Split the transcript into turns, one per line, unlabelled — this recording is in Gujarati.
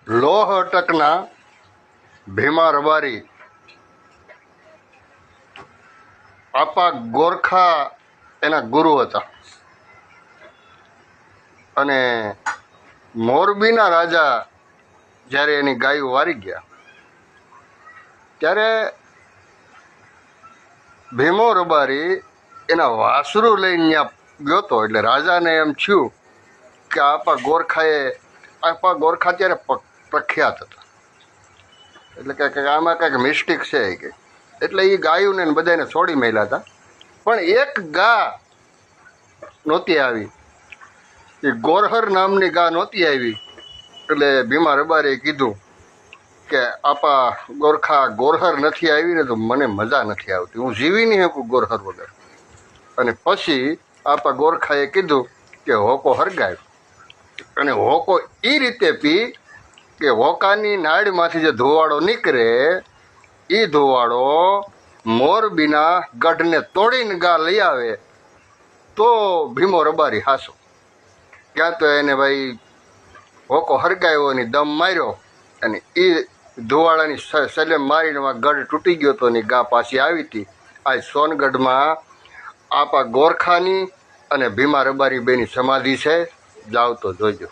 લોહ અટકના ભીમા રબારી આપા ગોરખા એના ગુરુ હતા અને મોરબીના રાજા જ્યારે એની ગાયો વારી ગયા ત્યારે ભીમો રબારી એના વાસરું લઈને ત્યાં ગયો હતો. એટલે રાજાને એમ થયું કે આપા ગોરખા ત્યારે પ્રખ્યાત હતા, એટલે કે આમાં કંઈક મિસ્ટેક છે કે એટલે એ ગાયોને બધાને છોડી મેલ્યા હતા. પણ એક ગા નહોતી આવી, એ ગોરહર નામની ગા નહોતી આવી. એટલે ભીમા રબારીએ કીધું કે આપા ગોરખા ગોરહર નથી આવી ને તો મને મજા નથી આવતી, હું જીવી નહીં શકું ગોરહર વગર. અને પછી આપા ગોરખાએ કીધું કે હોકો હરગાય, અને હોકો એ રીતે પી કે હોકાની નાળમાંથી જે ધોવાળો નીકળે એ ધોવાળો મોરબીના ગઢને તોડીને ગા લઈ આવે તો ભીમો રબારી હાસો. ક્યાં તો એને ભાઈ હોકો હરગાયો અને દમ માર્યો અને એ ધોવાળાની સલેમ મારીને ગઢ તૂટી ગયો હતો અને ગા પાછી આવી હતી. આ સોનગઢમાં આપા ગોરખાની અને ભીમા રબારી બેની સમાધિ છે, જાવ તો જોજો.